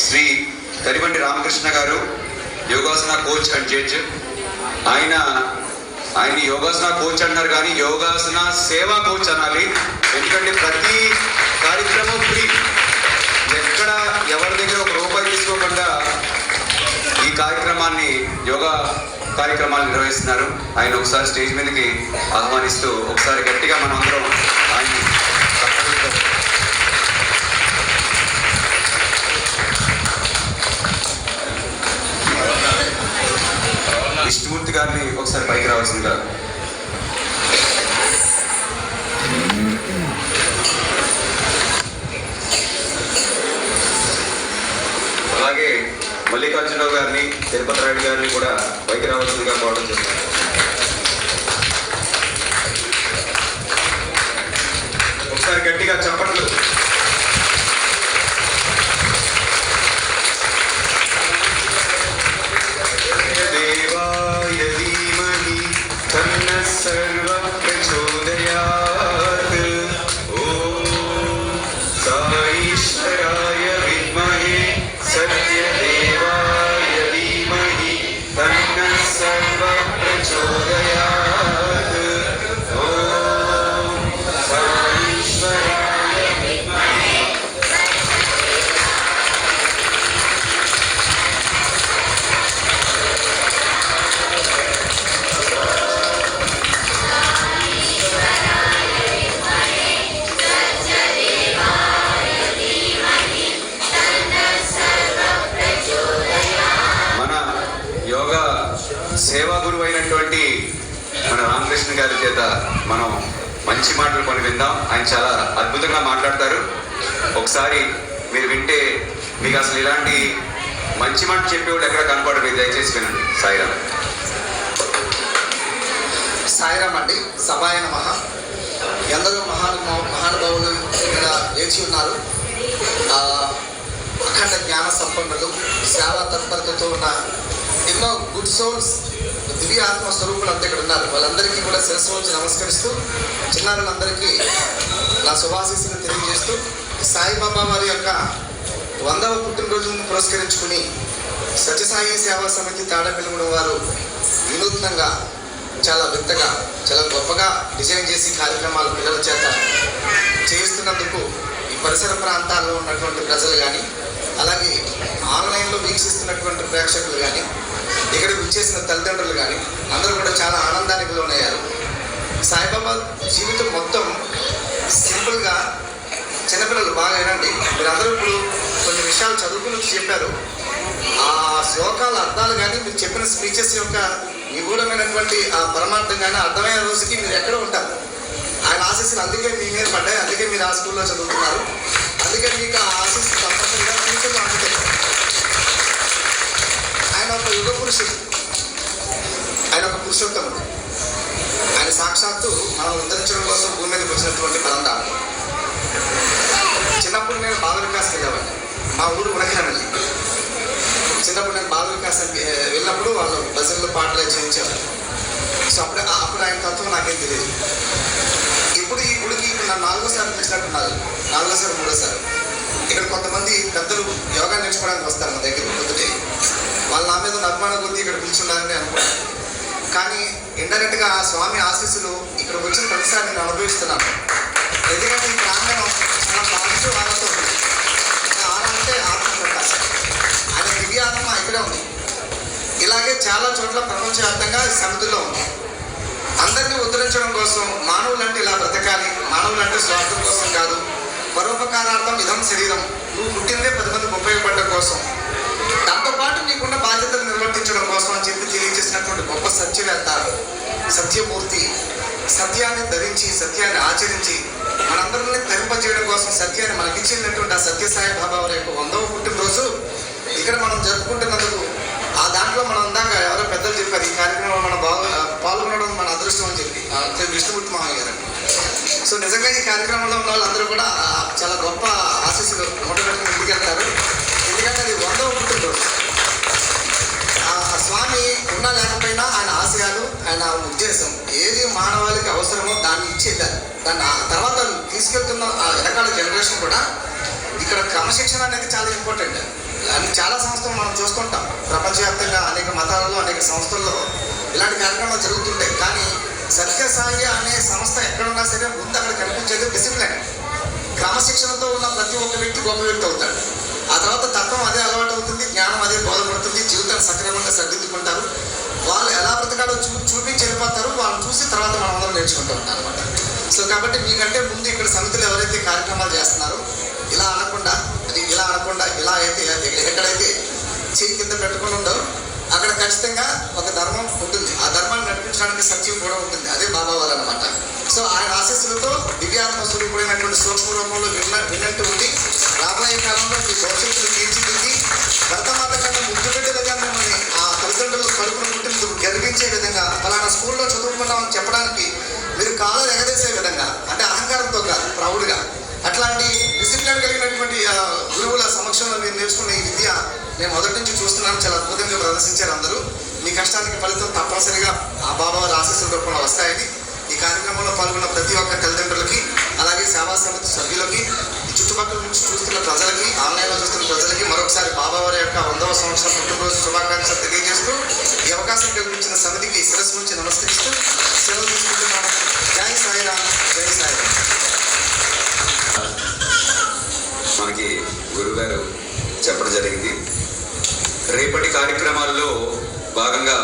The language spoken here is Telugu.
శ్రీ కరిబండి రామకృష్ణ గారు, యోగాసన కోచ్ అండ్ జడ్జ్. ఆయన యోగాసన కోచ్ అన్నారు కానీ యోగాసన సేవా కోచ్ అనాలి. ఎందుకంటే ప్రతి కార్యక్రమం ఫ్రీ, ఎక్కడ ఎవరి దగ్గర ఒక రూపాయి తీసుకోకుండా ఈ కార్యక్రమాన్ని యోగా కార్యక్రమాలు నిర్వహిస్తున్నారు. ఆయన ఒకసారి స్టేజ్ మీదకి ఆహ్వానిస్తూ ఒకసారి గట్టిగా మనం అందరం ఆయన విష్ణుమూర్తి గారిని ఒకసారి పైకి రావాల్సిందిగా. అలాగే మల్లికార్జునరావు గారిని, తిరుపతి రెడ్డి గారిని కూడా పైకి రావాల్సిందిగా కోరడం జరిగింది. ఒకసారి గట్టిగా చప్పట్లు. దేవాయ ధీమహి తన్నః సర్వం ప్రచోదయాత్. ఓం సాయిశ్వరాయ విద్మహే సత్యదేవాయ ధీమహి తన్నః సర్వం ప్రచోదయాత్. ఓం సాయిశ్వరాయ విద్మహే. యోగా సేవా గురువు అయినటువంటి మన రామకృష్ణ గారి చేత మనం మంచి మాటలు కొని విందాం. ఆయన చాలా అద్భుతంగా మాట్లాడతారు. ఒకసారి మీరు వింటే మీకు అసలు ఇలాంటి మంచి మాట చెప్పేవాళ్ళు ఎక్కడ కనపడరు. మీరు దయచేసి వినండి. సాయిరామ్. సాయిరామ్ అండి. సభాయ నమః. ఎందరో మహానుభావులు ఇక్కడ వేచి ఉన్నారు. అఖండ జ్ఞాన సంపన్నులు, సేవా తత్పరతతో ఉన్న ఎన్నో గుడ్ సోల్స్, దివ్య ఆత్మ స్వరూపులు అంతా ఇక్కడ ఉన్నారు. వాళ్ళందరికీ కూడా శిరస్సు వచ్చి నమస్కరిస్తూ, చిన్నారులందరికీ నా శుభాశీస్సులు తెలియజేస్తూ, సాయిబాబా వారి యొక్క 100వ పుట్టినరోజును పురస్కరించుకుని సత్యసాయి సేవా సమితి తాడపిల్లిగూడెం వారు వినూత్నంగా, చాలా వింతగా, చాలా గొప్పగా డిజైన్ చేసి కార్యక్రమాలు పిల్లల చేత చేయిస్తున్నందుకు ఈ పరిసర ప్రాంతాల్లో ఉన్నటువంటి ప్రజలు కానీ, అలాగే ఆన్లైన్లో వీక్షిస్తున్నటువంటి ప్రేక్షకులు కానీ, ఇక్కడికి విచ్చేసిన తల్లిదండ్రులు కానీ అందరూ కూడా చాలా ఆనందానికి లోనయ్యారు. సాయిబాబా జీవితం మొత్తం సింపుల్గా, చిన్నపిల్లలు బాగా వినండి. మీరందరూ ఇప్పుడు కొన్ని విషయాలు చదువుకుని చెప్పారు. ఆ శ్లోకాల అర్థాలు కానీ, మీరు చెప్పిన స్పీచెస్ యొక్క నిగూఢమైనటువంటి ఆ పరమార్థం కానీ అర్థమైన రోజుకి మీరు ఎక్కడ ఉంటారు. ఆయన ఆశీస్సులు అందుకే మీ మీద పడ్డాయి. అందుకే మీరు ఆ స్కూల్లో చదువుతున్నారు. అందుకే మీకు ఆ ఆశీస్సులు తప్పనిసరిగా ఫ్యూచర్లో అందుతాయి. ఆయన ఒక యుగ పురుషుడు, ఆయన ఒక పురుషోత్తముడు. ఆయన సాక్షాత్తు మనం ఉద్ధరించడం కోసం భూమి మీదకి వచ్చినటువంటి పరంధాముడు. చిన్నప్పుడు నేను బాల వికాసం వెళ్ళేవాడిని. మా ఊరు ఉనకనమల్లి. చిన్నప్పుడు నేను బాల వికాసం వెళ్ళినప్పుడు వాళ్ళు భజనలు పాటలు చేయించేవారు. సో అప్పుడు ఆయన తత్వం నాకేం తెలియదు. ఇప్పుడు ఈ గుడికి నన్ను 4వ సారి పిలిచినట్టున్నారు. 3వ సారి ఇక్కడ కొంతమంది పెద్దలు యోగా నేర్చుకోవడానికి వస్తారు మా దగ్గర పొద్దుటే. వాళ్ళు నా మీద అభిమానం కొద్ది ఇక్కడ పిలుచున్నారని అనుకున్నాను. కానీ ఇండైరెక్ట్గా ఆ స్వామి ఆశీస్సులు ఇక్కడ వచ్చిన ప్రతిసారి నేను అనుభవిస్తున్నాను. ఎందుకంటే ఈ ప్రాంగణం చాలా పాజిటివ్ ఆనందంతో ఉంది. ఆన అంటే ఆత్మ ప్రకాశం. ఆయన దివ్యాత్మ ఇక్కడే ఉంది. ఇలాగే చాలా చోట్ల ప్రపంచవ్యాప్తంగా సమితిలో ఉంది. అందరినీ ఉద్ధరించడం కోసం మానవులంటే ఇలా బ్రతకాలి, మానవులంటే స్వార్థం కోసం కాదు, పరోపకారార్థం ఇదం శరీరం, నువ్వు పుట్టిందే 10 మందికి ఉపయోగపడడం కోసం, దాంతోపాటు నీకున్న బాధ్యతలు నిర్వర్తించడం కోసం అని చెప్పి తెలియజేసినటువంటి గొప్ప సత్యవేత్త, సత్యమూర్తి. సత్యాన్ని ధరించి, సత్యాన్ని ఆచరించి మనందరినీ తరింపజేయడం కోసం సత్యాన్ని మనకిచ్చినటువంటి ఆ సత్యసాయి బాబా వారి యొక్క 100వ పుట్టినరోజు ఇక్కడ మనం జరుపుకుంటున్నందుకు, ఆ దాంట్లో మనం అందాక ఎవరో పెద్దలు చెప్పారు, ఈ కార్యక్రమంలో మనం పాల్గొనడం మన అదృష్టం అని చెప్పి విష్ణుమూర్తి మహాయ్య గారు. సో నిజంగా ఈ కార్యక్రమంలో ఉన్న వాళ్ళందరూ కూడా చాలా గొప్ప ఆశీస్సులు మొట్టమొదటి ముందుకెళ్తారు. ఎందుకంటే అది 100వ పుట్టినరోజు. ఆ స్వామి ఉన్నా లేకపోయినా ఆయన ఆశయాలు, ఆయన ఉద్దేశం ఏది మానవాళికి అవసరమో దాన్ని ఇచ్చేయాలి. దాన్ని తర్వాత తీసుకెళ్తున్న ఆ వెనకాల జనరేషన్ కూడా ఇక్కడ క్రమశిక్షణ అనేది చాలా ఇంపార్టెంట్. సంస్థలు మనం చూస్తుంటాం. ప్రపంచవ్యాప్తంగా అనేక మతాలలో అనేక సంస్థల్లో ఇలాంటి కార్యక్రమాలు జరుగుతుంటాయి. కానీ సత్యసాయి అనే సంస్థ ఎక్కడున్నా సరే ముందు అక్కడ కనిపించేది డిసిప్లిన్. క్రమశిక్షణతో ఉన్న ప్రతి ఒక్క వ్యక్తి గొప్ప వ్యక్తి అవుతాడు. ఆ తర్వాత తత్వం అదే అలవాటు అవుతుంది, జ్ఞానం అదే బోధపడుతుంది, జీవితాన్ని సక్రమంగా సరిదిద్దుకుంటారు. వాళ్ళు ఎలా బ్రతకాలో చూపించి వెళ్ళిపోతారు. వాళ్ళని చూసి తర్వాత మనం అందరం నేర్చుకుంటూ ఉంటాం అనమాట. సో కాబట్టి మీకంటే ముందు ఇక్కడ సమితిలో ఎవరైతే కార్యక్రమాలు చేస్తున్నారో ఇలా అనకుండా ఇలా అయితే ఎక్కడైతే చేయి కింద పెట్టుకుని ఉందో అక్కడ ఖచ్చితంగా ఒక ధర్మం ఉంటుంది. ఆ ధర్మాన్ని నడిపించడానికి సత్యం కూడా ఉంటుంది. అదే బాబా వారు అనమాట. సో ఆయన ఆశీస్సులతో దివ్యాత్మ స్వరూపుడైనటువంటి సూక్ష్మ రూపంలో విన్నట్టు ఉండి రాబోయే కాలంలో మీ భవిష్యత్తును తీర్చిదిద్ది భర్తమాత కన్నా ముద్దు బిడ్డలుగా మిమ్మల్ని ఆ తల్లిదండ్రులు కడుపును పుట్టినందుకు గర్వించే విధంగా ఫలానా స్కూల్లో చదువుకున్నామని చెప్పడానికి మీరు కాళ్ళు ఎగదేసే విధంగా, అంటే అహంకారంతో కాదు, ప్రౌడ్గా అట్లాంటి డిసిప్లిన్ కలిగినటువంటి గురువుల సమక్షంలో మీరు నేర్చుకున్న ఈ విద్య నేను మొదటి నుంచి చూస్తున్నాను. చాలా అద్భుతంగా ప్రదర్శించారు అందరూ. మీ కష్టానికి ఫలితం తప్పనిసరిగా ఆ బాబావారి ఆశీస్సుల రూపంలో వస్తాయని ఈ కార్యక్రమంలో పాల్గొన్న ప్రతి ఒక్క తల్లిదండ్రులకి, అలాగే సేవా సమితి సభ్యులకి, ఈ చుట్టుపక్కల నుంచి చూస్తున్న ప్రజలకి, ఆన్లైన్లో చూస్తున్న ప్రజలకి మరొకసారి బాబావారి యొక్క 100వ సంవత్సరం పుట్టినరోజు శుభాకాంక్షలు తెలియజేస్తూ ఈ అవకాశం కల్పించిన సమితికి శిరస్సు నుంచి నమస్కరిస్తూ సెలవు తీసుకుంటున్నాను. జై సాయిరామ్, జై సాయిరామ్. మనకి గురుగారు చెప్పడం జరిగింది. రేపటి కార్యక్రమాల్లో భాగంగా